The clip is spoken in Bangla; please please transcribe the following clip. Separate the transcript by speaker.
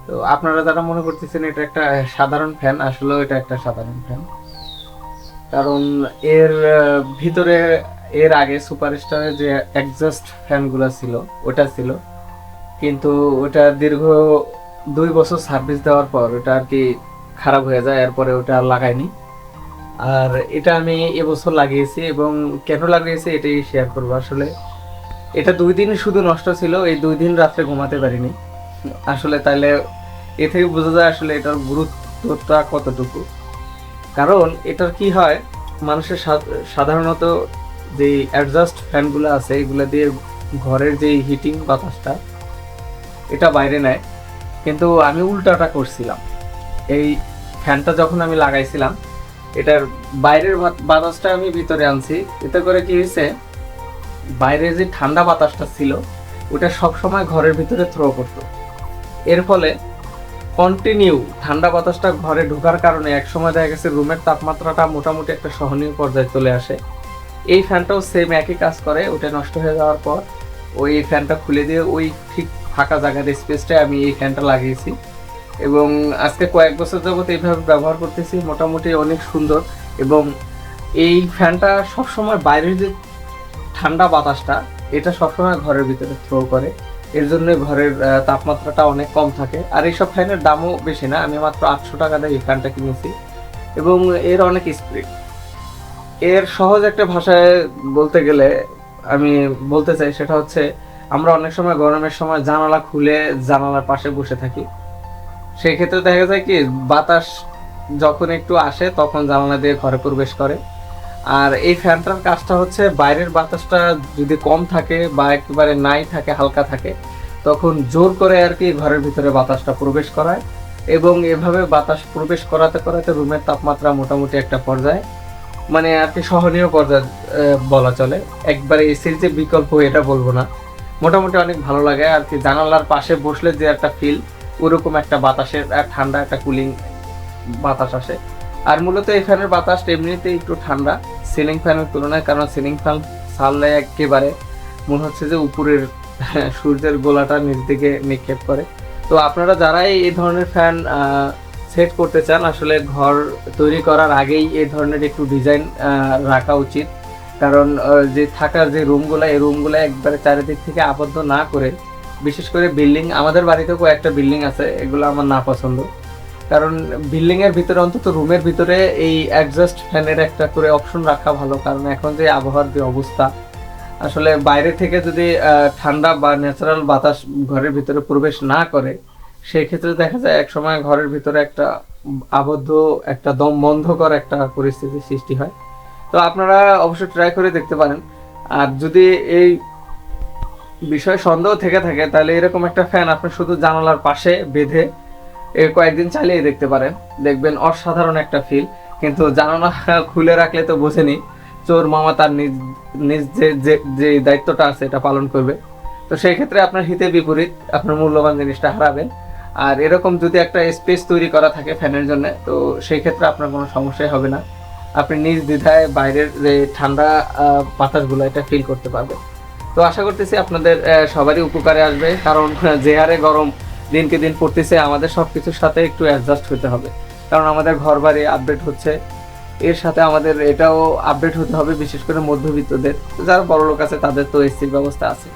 Speaker 1: তো আপনারা যারা মনে করতেছেন এটা একটা সাধারণ ফ্যান, আসলে এটা একটা সাধারণ ফ্যান। কারণ এর ভিতরে এর আগে সুপারস্টারের যে এক্সজস্ট ফ্যানগুলো ছিল ওটা ছিল, কিন্তু ওটা দীর্ঘ 2 বছর সার্ভিস দেওয়ার পর ওটা আর কি খারাপ হয়ে যায়, এরপরে ওটা আর লাগাইনি। আর এটা আমি এবছর লাগিয়েছি, এবং কেন লাগিয়েছি এটাই শেয়ার করবো। আসলে এটা 2 দিন শুধু নষ্ট ছিল, এই 2 দিন রাত্রে ঘুমাতে পারিনি আসলে। তাইলে এ থেকে বোঝা যায় আসলে এটার গুরুত্বটা কতটুকু। কারণ এটার কি হয়, মানুষের সাধারণত যে অ্যাডজাস্ট ফ্যানগুলো আছে এগুলো দিয়ে ঘরের যে হিটিং বাতাসটা এটা বাইরে নেয়, কিন্তু আমি উল্টাটা করছিলাম। এই ফ্যানটা যখন আমি লাগাইছিলাম এটার বাইরের বাতাসটা আমি ভিতরে আনছি, এতে করে কি হয়েছে, বাইরে যে ঠান্ডা বাতাসটা ছিল ওটা সবসময় ঘরের ভিতরে থ্রো করতো। এর ফলে কন্টিনিউ ঠান্ডা বাতাসটা ঘরে ঢোকার কারণে একসময় দেখা গেছে রুমের তাপমাত্রাটা মোটামুটি একটা সহনীয় পর্যায়ে চলে আসে। এই ফ্যানটাও সেম একই কাজ করে, ওটা নষ্ট হয়ে যাওয়ার পর ওই ফ্যানটা খুলে দিয়ে ওই ঠিক ফাঁকা জায়গার স্পেসটায় আমি এই ফ্যানটা লাগিয়েছি, এবং আজকে কয়েক বছর যাবত এইভাবে ব্যবহার করতেছি, মোটামুটি অনেক সুন্দর। এবং এই ফ্যানটা সবসময় বাইরের যে ঠান্ডা বাতাসটা এটা সবসময় ঘরের ভিতরে থ্রো করে, এর জন্য ঘরের তাপমাত্রাটা অনেক কম থাকে। আর এইসব ফ্যানের দামও বেশি না, আমি মাত্র 800 টাকা দিয়ে এই ফ্যানটা কিনেছি, এবং এর অনেক স্পিড। এর সহজ একটা ভাষায় বলতে গেলে আমি বলতে চাই, সেটা হচ্ছে আমরা অনেক সময় গরমের সময় জানালা খুলে জানালার পাশে বসে থাকি, সেই ক্ষেত্রে দেখা যায় কি বাতাস যখন একটু আসে তখন জানালা দিয়ে ঘরে প্রবেশ করে। আর এই ফ্যানটার কাজটা হচ্ছে বাইরের বাতাসটা যদি কম থাকে বা একেবারে নাই থাকে, হালকা থাকে, তখন জোর করে আর কি ঘরের ভিতরে বাতাসটা প্রবেশ করায়, এবং এভাবে বাতাস প্রবেশ করাতে করাতে রুমের তাপমাত্রা মোটামুটি একটা পর্যায়ে, মানে আর কি সহনীয় পর্যায়ে বলা চলে। একবারে এসির যে বিকল্প এটা বলবো না, মোটামুটি অনেক ভালো লাগে আর কি। জানালার পাশে বসলে যে একটা ফিল, ওরকম একটা বাতাসের ঠান্ডা একটা কুলিং বাতাস আসে। আর মূলত এই ফ্যানের বাতাসটা এমনিতেই একটু ঠান্ডা সিলিং ফ্যানের তুলনায়, কারণ সিলিং ফ্যান ছাড়লে একেবারে মনে হচ্ছে যে উপরের সূর্যের গোলাটা নিচ দিকে নিক্ষেপ করে। তো আপনারা যারাই এই ধরনের ফ্যান সেট করতে চান, আসলে ঘর তৈরি করার আগেই এই ধরনের একটু ডিজাইন রাখা উচিত। কারণ যে থাকার যে রুমগুলো, এই রুমগুলো একবারে চারিদিক থেকে আবদ্ধ না করে, বিশেষ করে বিল্ডিং, আমাদের বাড়িতেও কয়েকটা বিল্ডিং আছে, এগুলো আমার না পছন্দ। কারণ বিল্ডিং এর ভিতরে অন্তত রুমের ভিতরে এই অ্যাডজাস্ট ফ্যানের একটা করে অপশন রাখা ভালো। কারণ এখন যে আবহাওয়ার যে অবস্থা, আসলে বাইরে থেকে যদি ঠান্ডা বা ন্যাচারাল বাতাস ঘরের ভিতরে প্রবেশ না করে, সেই ক্ষেত্রে দেখা যায় এক সময় ঘরের ভিতরে একটা আবদ্ধ, একটা দম বন্ধকর একটা পরিস্থিতির সৃষ্টি হয়। তো আপনারা অবশ্যই ট্রাই করে দেখতে পারেন। আর যদি এই বিষয়ে সন্দেহ থেকে থাকে, তাহলে এরকম একটা ফ্যান আপনি শুধু জানালার পাশে বেঁধে কয়েকদিন চালিয়ে দেখতে পারেন, দেখবেন অসাধারণ একটা ফিল। কিন্তু জানালা খুলে রাখলে তো বোঝেনি, চোর মামা তার নিজ নিজ যে দায়িত্বটা আছে এটা পালন করবে। তো সেই ক্ষেত্রে আপনার হিতে বিপরীত, আপনার মূল্যবান জিনিসটা হারাবেন। আর এরকম যদি একটা স্পেস তৈরি করা থাকে ফ্যানের জন্য, তো সেই ক্ষেত্রে আপনার কোনো সমস্যাই হবে না, আপনি নিজ দ্বিধায় বাইরের যে ঠান্ডা বাতাসগুলো এটা ফিল করতে পারবেন। তো আশা করতেছি আপনাদের সবারই উপকারে আসবে, কারণ যে হারে গরম দিনকে দিন পড়তেছে, আমাদের সব কিছুর সাথে একটু অ্যাডজাস্ট হতে হবে। কারণ আমাদের ঘর বাড়ি আপডেট হচ্ছে, এর সাথে আমাদের এটাও আপডেট হতে হবে, বিশেষ করে মধ্যবিত্তদের। যারা বড় লোক আছে তাদের তো এসির ব্যবস্থা আছে।